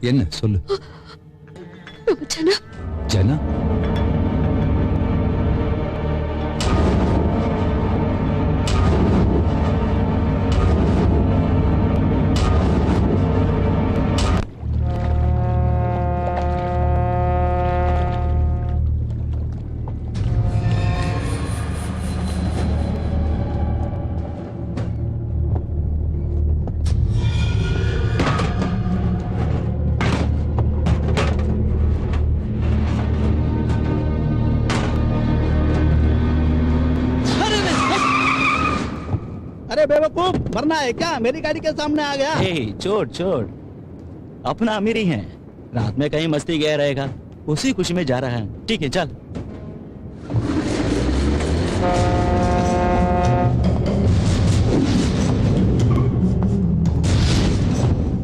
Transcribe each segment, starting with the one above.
என்ன சொல்லு. ஜனா ஜனா अरे बेवकूफ मरना है क्या? मेरी गाड़ी के सामने आ गया। छोड़ छोड़, अपना अमीर ही है, रात में कहीं मस्ती गया रहेगा, उसी खुशी में जा रहा है। ठीक है चल।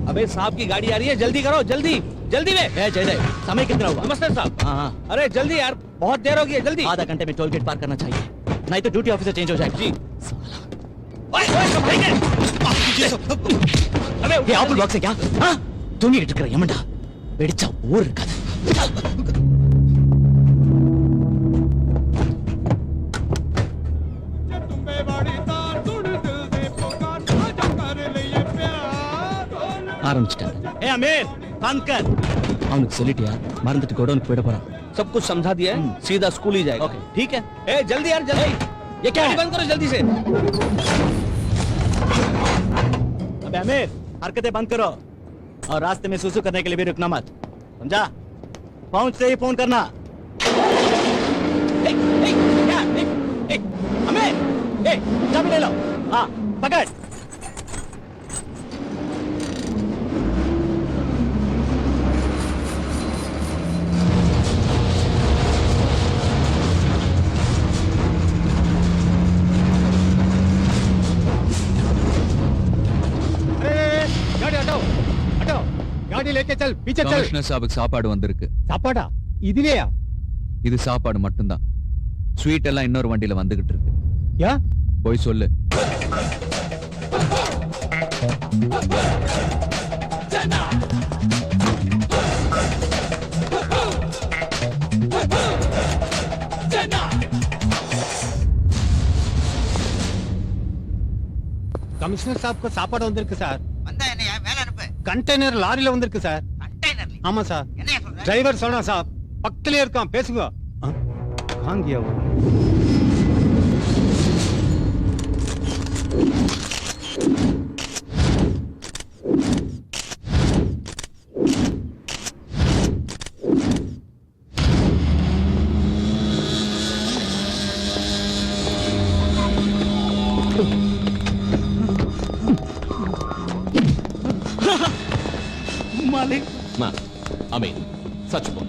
अबे साहब की गाड़ी आ रही है, जल्दी करो, जल्दी जल्दी में। जय समय कितना हुआ? नमस्ते साहब। हाँ, अरे जल्दी यार, बहुत देर हो गई है, जल्दी। आधा घंटे में टोल गेट पार करना चाहिए, नहीं तो ड्यूटी ऑफिसर चेंज हो जाएगा। जी अबे आपुल बॉक्स है क्या? हाँ तूंगी इट कर यमंडा बेड़चा ऊर कद ஆரம்பிச்சிட்டாங்க. ए अमीर बंद कर। அவனுக்கு சொல்லிட்டியா? மறந்துட்டு கோடவுனுக்கு போயிட போறான். सब कुछ समझा दिया है, सीधा स्कूल ही जाएगा। ओके। ठीक है। ए जल्दी यार जल्दी, ये क्या है? बंद करो जल्दी से। अबे अमीर हरकतें बंद करो और रास्ते में सुसु करने के लिए भी रुकना मत, समझा? पहुंचते ही फोन करना। अमीर चाबी ले लो। हाँ पकड़। गाड़ी हटाओ हटाओ, गाड़ी लेके चल, पीछे चल। கமிஷனர் சாபுக்கு சாப்பாடு வந்திருக்கு. சாப்பாடா? இதுலயா? இது சாப்பாடு மட்டும்தான். ஸ்வீட் எல்லாம் இன்னொரு வண்டியில வந்துகிட்டு இருக்கு. क्या? போய் சொல்லு. கமிஷனர் சாப்க்கு சாப்பாடு வந்திருக்கு சார். வந்தா என்னையா மேல அனுப்பு. கண்டெய்னர் லாரில வந்திருக்கு சார். கண்டெய்னர்ல ஆமா சார். என்னையா சொல்ற? டிரைவர் சொன்னா சார், பக்கத்திலே இருக்கான், பேசுங்க. कहाँ गया वो? मालिक अमीन सच बोल,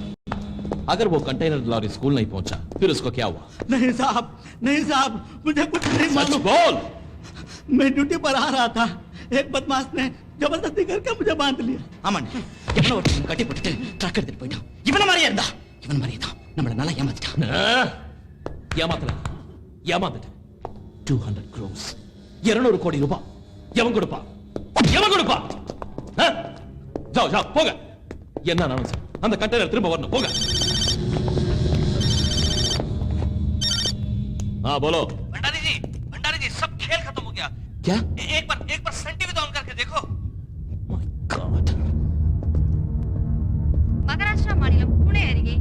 अगर वो कंटेनर लॉरी स्कूल नहीं पहुंचा फिर उसको क्या हुआ? नहीं साहब मुझे कुछ नहीं सच मालूम। बोल। मैं ड्यूटी पर आ रहा था, एक बदमाश ने जबरदस्ती करके मुझे बांध लिया. ஆமாண்ணே, எவனோ ஒருத்தன் கட்டி போட்டுட்டு ட்ரக் எடுத்துட்டு போயிட்டான். இவன மாதிரியே இருந்தா, இவன் மாதிரியே தான் நம்மள நல்லா ஏமாத்திட்டான். ஏமாந்துட்ட 200 crores 200 கோடி ரூபாய் எவன் கொடுப்பா? जाओ போங்க. என்ன நானும் சார், அந்த கண்டெய்னர் திரும்ப வரணும், போங்க. हाँ बोलो। भंडारी जी सब खेल खत्म हो गया। क्या? एक बार सन टीवी तो ऑन करके देखो। My God. மகாராஷ்டிரா மாநிலம் புனே அருகே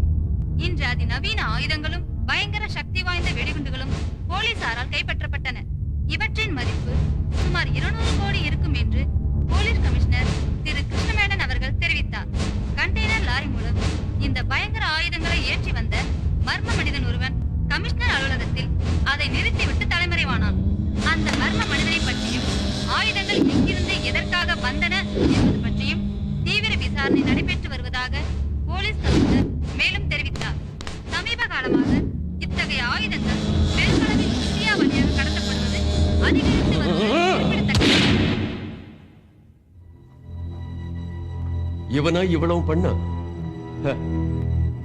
இன்று அதிநவீன ஆயுதங்களும் பயங்கர சக்தி வாய்ந்த வெடிகுண்டுகளும் போலீசாரால் கைப்பற்றப்பட்டன. இவற்றின் மதிப்பு சுமார் 200 கோடி இருக்கும் என்று போலீஸ் கமிஷனர் திரு கிருஷ்ணமேனன் அவர்கள் தெரிவித்தார். கண்டெய்னர் லாரி மூலம் இந்த பயங்கர ஆயுதங்களை ஏற்றி வந்த மர்ம மனிதன் ஒருவன் கமிஷனர் அலுவலகத்தில் அதை நிறுத்திவிட்டு தலைமறைவானான். அந்த மர்ம மனிதனை பற்றியும் ஆயுதங்கள் எங்கிருந்து எதற்காக வந்தன என்பது பற்றியும் தீவிர விசாரணை நடைபெற்று வருவதாக போலீஸ் கமிஷனர் மேலும் தெரிவித்தார். சமீப காலமாக இத்தகைய ஆயுதங்கள் பெருமளவில் இந்தியா வழியாக கடத்தப்படுவது அதிகரித்து வருவது குறிப்பிடத்தக்கது. इवना इवड़ों पढ़ना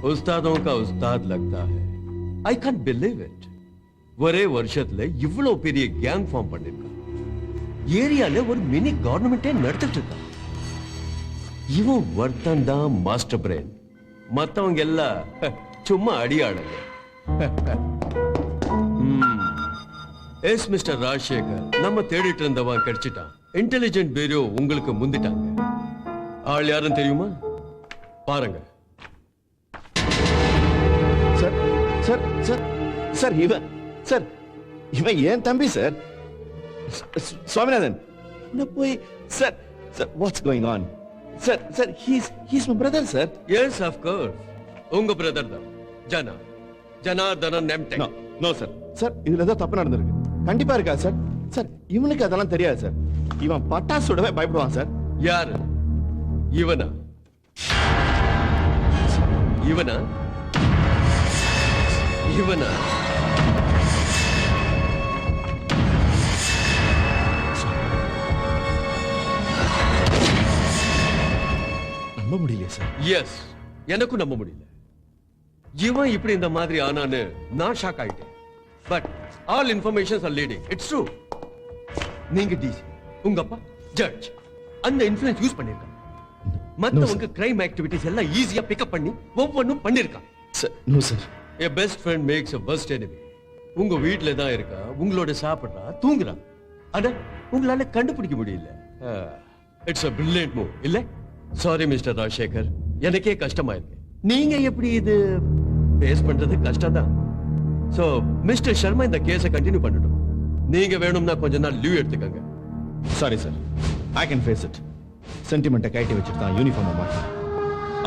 उस्तादों का उस्ताद लगता है. I can't believe it. ஒரே வருஷத்துல இவ்வளவு பெரிய கேங் ஃபார்ம் பண்ணிருக்கான். ஏரியால ஒரு மினி கவர்மெண்டே நடத்திட்டு இருக்கான். இவன் ஒருத்தன் தான் மாஸ்டர் பிரெயின், மத்தவங்க எல்லாம் சும்மா அடியாளுங்க. எஸ் மிஸ்டர் ராஜசேகர், நம்ம தேடிட்டு இருந்தவன் கிடைச்சிட்டான். இன்டெலிஜென்ட் பியூரோ உங்களுக்கு முந்திட்டாங்க. ஆள் யாரும் தெரியுமா? பாருங்க. சார் சார் சார் சார் இவன் ஏன் தம்பி சார். சுவாமிநாதன் போய் sir sir what's going on sir sir he's my brother sir. Yes of course, உங்க பிரதர் தான். Janardhanan MTech. No sir sir இதுல ஏதோ தப்பு நடந்திருக்கு. கண்டிப்பா இருக்கா சார். சார் இவனுக்கு அதெல்லாம் தெரியாது சார். இவன் பட்டாசுடவே பயப்படுவான் சார். யாரு? இவனா? இவனா? இவனா? நம்ப முடியல சார். எஸ், எனக்கும் நம்ப முடியல. இவன் இப்படி இந்த மாதிரி ஆனான்னு நான் ஷாக் ஆயிட்டேன். But all informations R leading. It's true. நீங்க டிசி, உங்க அப்பா ஜட்ஜ், அந்த இன்ஃப்ளூயன்ஸ் யூஸ் பண்ணிருக்காங்க. மத்தவங்க கிரைம் ஆக்டிவிட்டிஸ் எல்லாம் ஈஸியா பிக்கப் பண்ணி ஒவ்வொன்றும் பண்ணிருக்காங்க. Sir no sir. A best friend makes a worst enemy. உங்க வீட்ல தான் இருக்கா, உங்களோட சாப்பிடுறா, தூங்குறா. ஆனா உங்களால கண்டுபிடிக்க முடியல. இட்ஸ் a brilliant move, இல்ல? சாரி மிஸ்டர் ராஜசேகர், எனக்கே கஷ்டமா இருக்கு. நீங்க எப்படி இது பேஸ் பண்றது கஷ்டம் தான். சோ மிஸ்டர் சர்மா இந்த கேஸை கண்டினியூ பண்ணட்டும். நீங்க வேணும்னா கொஞ்ச நாள் லீவ் எடுத்துக்கங்க. Sorry sir, I can face it. சென்டிமெண்ட்டை கைட்டி வச்சுட்டு தான் யூனிஃபார்மை மாட்டேன்.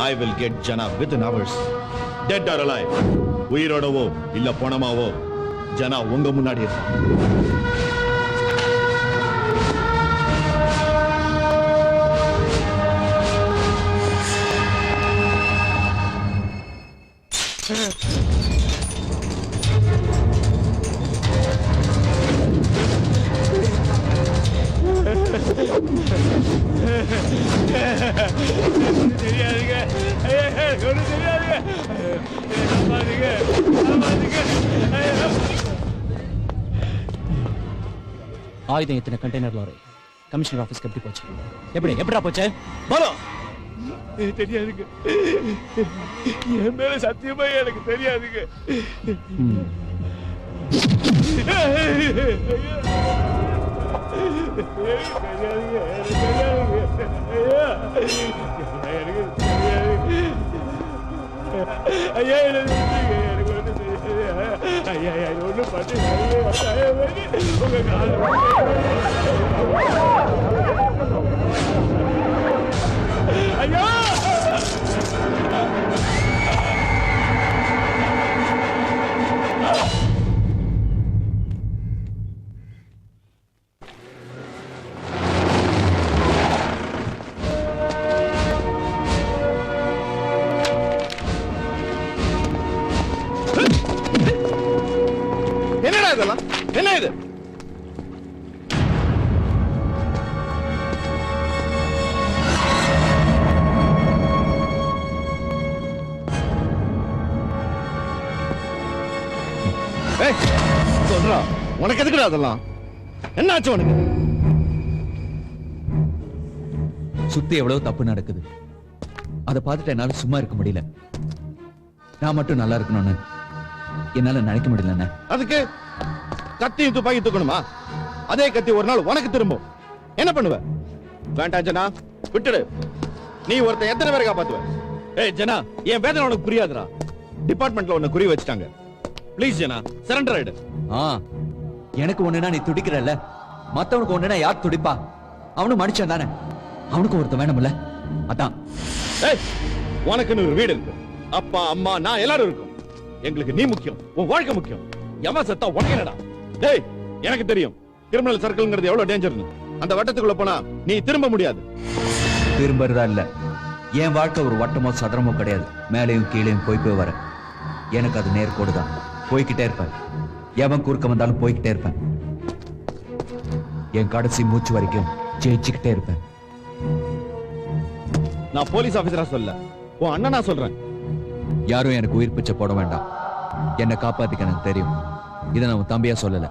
I will get Jana within hours, dead or alive. உயிரோடவோ இல்ல பணமாவோ ஜனா உங்க முன்னாடி இருப்பான். தெரியாதுங்க, ஒன்றும் தெரியாதுங்க. காப்பாத்துங்க, காப்பாத்துங்க. ஆயுதம் எத்தனை கண்டெய்னர் லாரி கமிஷனர் ஆபீஸ்க்கு எப்படி போச்சு? எப்படிடா போச்சு? பாலோ, தெரியாதுங்க. என் மேல சத்தியமா எனக்கு தெரியாதுங்க. ஐயா எனக்கு ஐயா ஒண்ணு பண்ணி உங்க கால ஐயா என்னடா இதெல்லாம்? என்ன இது? சொல்றா, உனக்கு எதுக்குடா அதெல்லாம்? என்ன ஆச்சு உனக்கு? சுத்தி எவ்வளவு தப்பு நடக்குது, அதை பார்த்துட்டு என்னால சும்மா இருக்க முடியல. நான் மட்டும் நல்லா இருக்கணும்னு என்னால நினைக்க முடியல. அதுக்கு கத்தியும் துப்பாக்கி தூக்கணுமா? அதே கத்தி ஒரு நாள் உனக்கு திரும்பும். என்ன பண்ணுவ? வேண்டாம் ஜனா, விட்டுடு. நீ ஒருத்தன் எத்தனை பேரை காப்பாத்துவ? ஏய் ஜனா, என் வேதனை உனக்கு புரியாதுடா. டிபார்ட்மெண்ட்ல உன்னை குறி வச்சுட்டாங்க. ப்ளீஸ் ஜனா, சரண்டர் ஆயிடு. எனக்கு ஒண்ணுனா நீ துடிக்கிறல்ல, மத்தவனுக்கு ஒண்ணுனா யார் துடிப்பா? அவனும் மனுஷன் தானே, அவனுக்கு ஒருத்தன் வேணும்ல. அதான். ஏய், உனக்குன்னு ஒரு வீடு இருக்கு, அப்பா அம்மா நான் எல்லாரும் இருக்கும். எங்களுக்கு நீ முக்கியம், உன் வாழ்க்கை முக்கியம். எவன் செத்தா உனக்கு என்னடா? டேய், எனக்கு தெரியும் கிரிமினல் சர்க்கிள்ங்கிறது எவ்வளவு டேஞ்சர்னு. அந்த வட்டத்துக்குள்ள போனா நீ திரும்ப முடியாது. திரும்பறதா இல்ல, என் வாழ்க்கை ஒரு வட்டமோ சதுரமோ கிடையாது. மேலையும் கீழையும் போய் வர. எனக்கு அது நேர்கோடு தான். போய்கிட்டே இருப்பேன். எவன் குறுக்க வந்தாலும் போய்கிட்டே இருப்பேன். என் கடைசி மூச்சு வரைக்கும் ஜெயிச்சுக்கிட்டே இருப்பேன். நான் போலீஸ் ஆபீசரா சொல்ல, உன் அண்ணனா சொல்றேன். யாரும் எனக்கு உயிர் பிச்சை போட வேண்டாம். என்னை காப்பாத்திக்க எனக்கு தெரியும். இதை நான் உன் தம்பியா சொல்லல,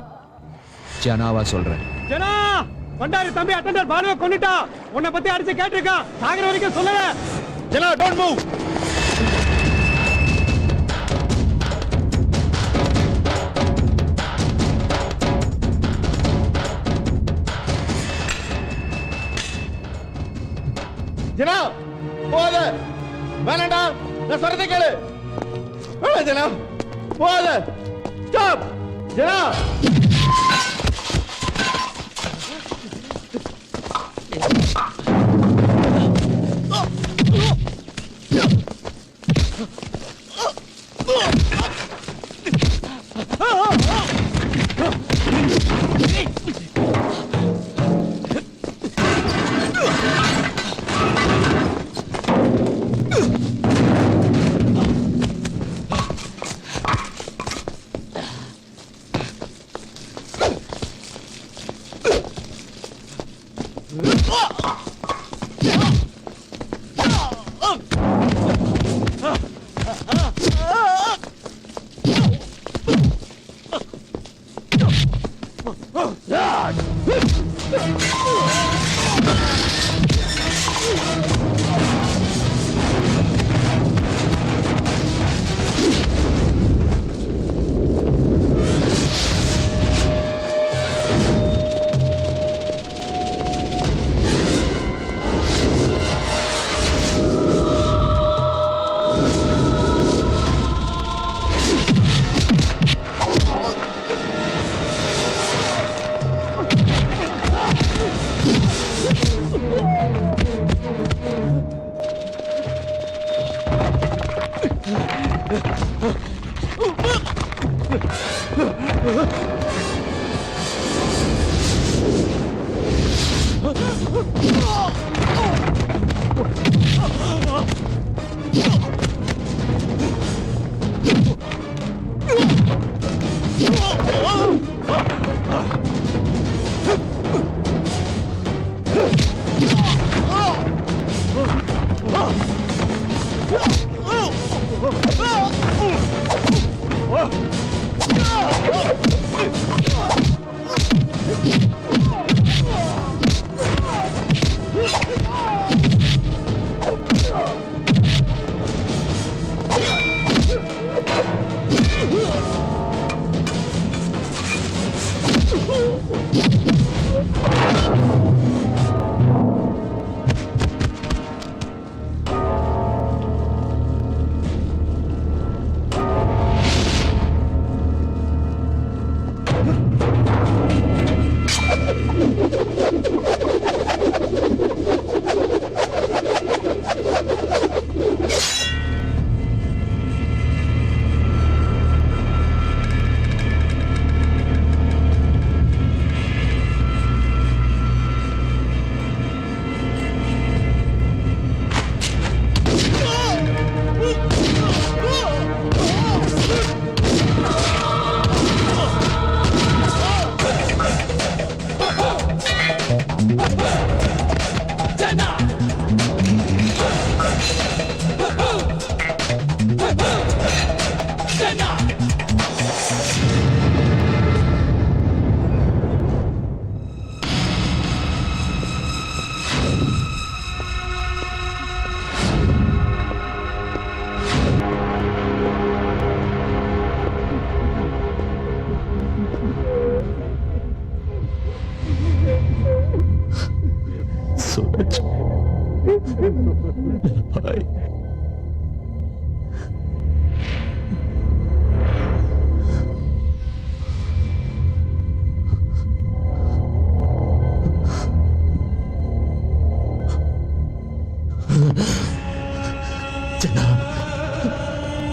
ஜனாவா சொல்றேன். ஜனா, பண்டாரி தம்பி அட்டெண்டர் பாலுவை கொன்னுட்டா. உன்னை பத்தி அடிச்சு கேட்டிருக்கான். சாகர வரைக்கும் சொல்லல. ஜனா டோன்ட் மூவ். ஜனா போத வேணாண்டா. நான் சொல்றதை கேளு. வேணாம் ஜனா போத. ஸ்டாப் ஜனா.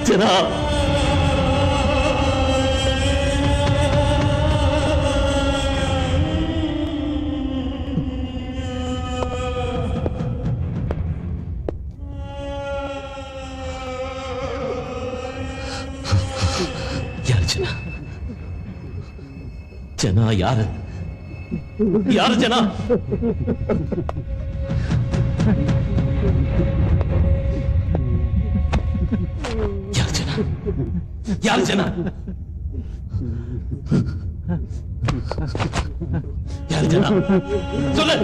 ஜனா யார் ஜனா? ஜனா யாரு? யாரு ஜனா? யார் ஜனா? யார் ஜனா சொல்லு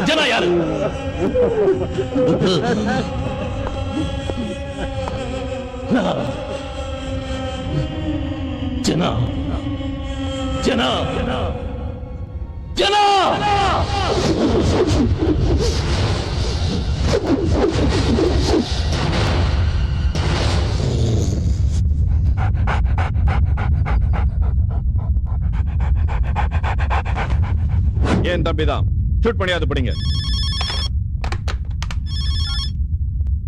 ஜனா யாரு ஜனா ஜனா ஜனா ஏன் தம்பிதான் ஷூட் பண்ணியாது படிங்க.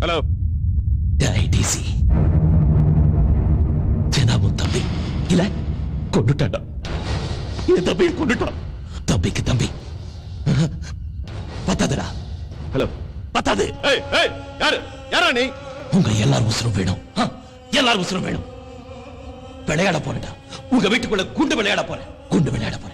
ஹலோ டிசி ஜனாவும் தம்பி இல்ல கொண்டுட்டாடா. என் தம்பியை கொண்டுட்டான். தம்பிக்கு தம்பி பத்தாதுடா. ஹலோ பத்தாது. ஏய் ஏய் யாரு யாரா நீ? உங்க எல்லாரும் உசுரும் வேணும். எல்லாரும் உசுரும் வேணும். விளையாட போறேன்டா. உங்க வீட்டுக்குள்ள குண்டு விளையாட போறேன். குண்டு விளையாட போறேன்.